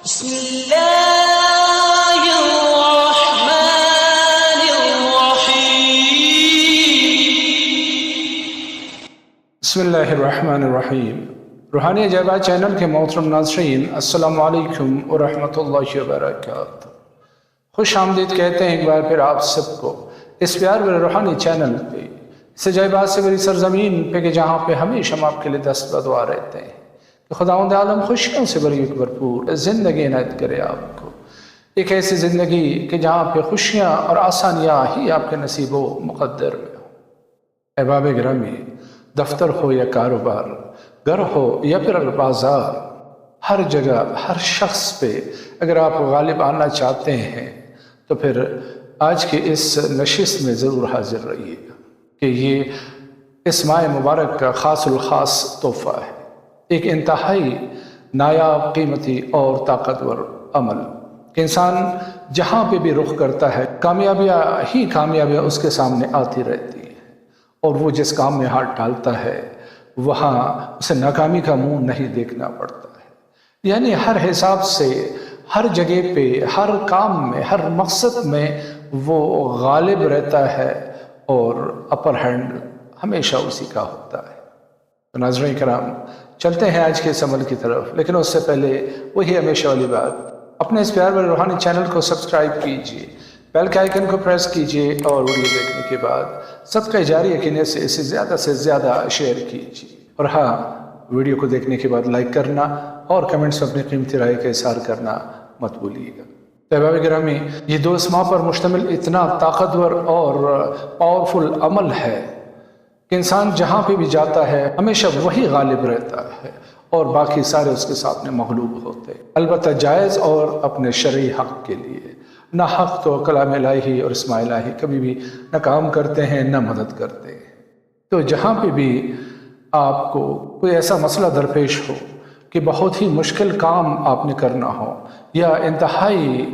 بسم الله الرحمن الرحيم بسم اللہ الرحمن الرحیم۔ روحانی عجائبات چینل کے محترم ناظرین، السلام علیکم ورحمۃ اللہ وبرکاتہ۔ خوش آمدید کہتے ہیں ایک بار پھر آپ سب کو اس پیار بھرے روحانی چینل پہ، اس عجائبات سے بری سرزمین پہ کہ جہاں پہ ہمیشہ ہم آپ کے لیے دست بدعا رہتے ہیں کہ خداوند عالم خوشیوں سے بری بھرپور زندگی عنایت کرے آپ کو، ایک ایسی زندگی کہ جہاں پہ خوشیاں اور آسانیاں ہی آپ کے نصیب و مقدر میں ہوں۔ احباب گرامی، دفتر ہو یا کاروبار، گھر ہو یا پھر بازار، ہر جگہ ہر شخص پہ اگر آپ غالب آنا چاہتے ہیں تو پھر آج کی اس نشست میں ضرور حاضر رہیے گا کہ یہ اس ماہ مبارک کا خاص الخاص تحفہ ہے، ایک انتہائی نایاب، قیمتی اور طاقتور عمل کہ انسان جہاں پہ بھی رخ کرتا ہے کامیابیاں ہی کامیابیاں اس کے سامنے آتی رہتی ہیں، اور وہ جس کام میں ہاتھ ڈالتا ہے وہاں اسے ناکامی کا منہ نہیں دیکھنا پڑتا ہے۔ یعنی ہر حساب سے ہر جگہ پہ، ہر کام میں، ہر مقصد میں وہ غالب رہتا ہے اور اپر ہینڈ ہمیشہ اسی کا ہوتا ہے۔ تو ناظرین کرام، چلتے ہیں آج کے اس عمل کی طرف، لیکن اس سے پہلے وہی ہمیشہ والی بات، اپنے اس پیار بھرے روحانی چینل کو سبسکرائب کیجئے، بیل کے آئیکن کو پریس کیجئے اور ویڈیو دیکھنے کے بعد صدقہ جاریہ کی نیت سے اسے زیادہ سے زیادہ شیئر کیجئے، اور ہاں، ویڈیو کو دیکھنے کے بعد لائک کرنا اور کمنٹس میں اپنی قیمتی رائے کا اظہار کرنا مت بھولیے گا۔ احباب گرامی، یہ 2 اسماء پر مشتمل اتنا طاقتور اور پاورفل عمل ہے کہ انسان جہاں پہ بھی جاتا ہے ہمیشہ وہی غالب رہتا ہے اور باقی سارے اس کے سامنے مغلوب ہوتے ہیں، البتہ جائز اور اپنے شرعی حق کے لیے۔ نہ حق تو کلام الہی اور اسماء الہی کبھی بھی نہ کام کرتے ہیں نہ مدد کرتے ہیں۔ تو جہاں پہ بھی آپ کو کوئی ایسا مسئلہ درپیش ہو کہ بہت ہی مشکل کام آپ نے کرنا ہو یا انتہائی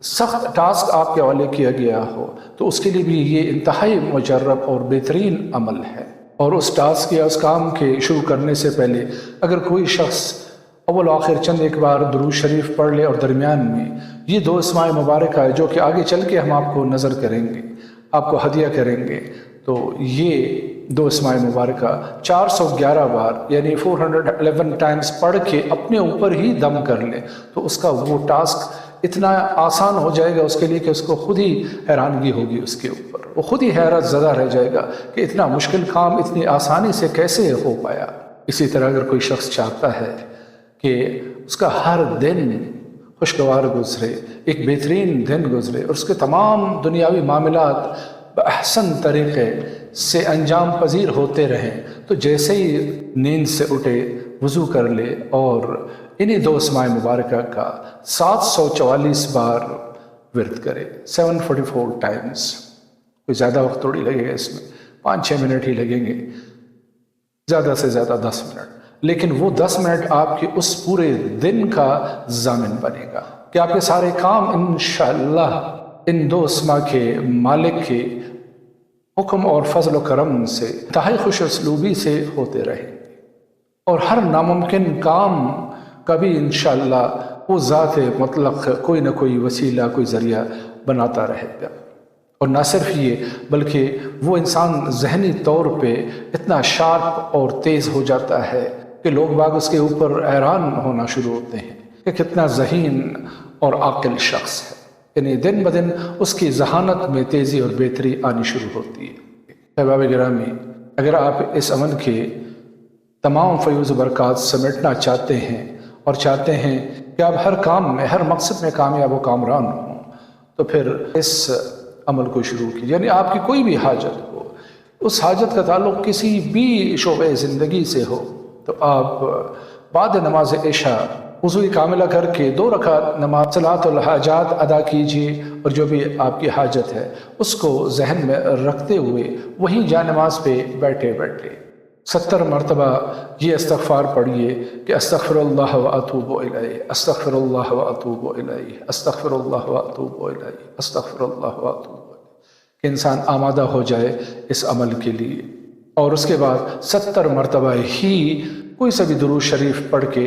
سخت ٹاسک آپ کے حوالے کیا گیا ہو، تو اس کے لیے بھی یہ انتہائی مجرب اور بہترین عمل ہے۔ اور اس ٹاسک یا اس کام کے شروع کرنے سے پہلے اگر کوئی شخص اول و آخر چند ایک بار درود شریف پڑھ لے اور درمیان میں یہ 2 اسماء مبارکہ جو کہ آگے چل کے ہم آپ کو نظر کریں گے، آپ کو ہدیہ کریں گے، تو یہ 2 اسماء مبارکہ 411 بار یعنی 411 ٹائمز پڑھ کے اپنے اوپر ہی دم کر لے تو اس کا وہ ٹاسک اتنا آسان ہو جائے گا اس کے لیے کہ اس کو خود ہی حیرانگی ہوگی، اس کے اوپر وہ خود ہی حیرت زدہ رہ جائے گا کہ اتنا مشکل کام اتنی آسانی سے کیسے ہو پایا۔ اسی طرح اگر کوئی شخص چاہتا ہے کہ اس کا ہر دن خوشگوار گزرے، ایک بہترین دن گزرے اور اس کے تمام دنیاوی معاملات بأحسن طریقے سے انجام پذیر ہوتے رہیں، تو جیسے ہی نیند سے اٹھے وضو کر لے اور انہی 2 اسماء مبارکہ کا 744 بار ورد کرے، 744 ٹائمز۔ کوئی زیادہ وقت تھوڑی لگے گا، اس میں 5-6 منٹ ہی لگیں گے، زیادہ سے زیادہ 10 منٹ، لیکن وہ 10 منٹ آپ کے اس پورے دن کا ضامن بنے گا کہ آپ کے سارے کام انشاءاللہ ان 2 اسماء کے مالک کے حکم اور فضل و کرم سے انتہائی خوش اسلوبی سے ہوتے رہیں گے، اور ہر ناممکن کام کا بھی انشاءاللہ وہ ذات مطلق کوئی نہ کوئی وسیلہ، کوئی ذریعہ بناتا رہے گا۔ اور نہ صرف یہ بلکہ وہ انسان ذہنی طور پہ اتنا شارپ اور تیز ہو جاتا ہے کہ لوگ باگ اس کے اوپر حیران ہونا شروع ہوتے ہیں کہ کتنا ذہین اور عاقل شخص ہے، یعنی دن بدن اس کی ذہانت میں تیزی اور بہتری آنی شروع ہوتی ہے۔ احباب گرامی، اگر آپ اس عمل کے تمام فیوز و برکات سمیٹنا چاہتے ہیں اور چاہتے ہیں کہ آپ ہر کام میں، ہر مقصد میں کامیاب و کامران ہوں، تو پھر اس عمل کو شروع کیجیے۔ یعنی آپ کی کوئی بھی حاجت ہو، اس حاجت کا تعلق کسی بھی شعبہ زندگی سے ہو، تو آپ بعد نماز عشاء وضو کاملہ کر کے 2 رکعت نماز صلاۃ الحاجات ادا کیجیے، اور جو بھی آپ کی حاجت ہے اس کو ذہن میں رکھتے ہوئے وہیں جا نماز پہ بیٹھے 70 مرتبہ یہ استغفار پڑھیے کہ استغفر اللہ و اتوب الیہ، استغفر اللہ و اتوب الیہ، استغفر اللہ و اتوب الیہ، استغفر اللہ و اتوب الیہ، کہ انسان آمادہ ہو جائے اس عمل کے لیے۔ اور اس کے بعد 70 مرتبہ ہی کوئی سا بھی درود شریف پڑھ کے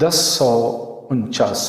1049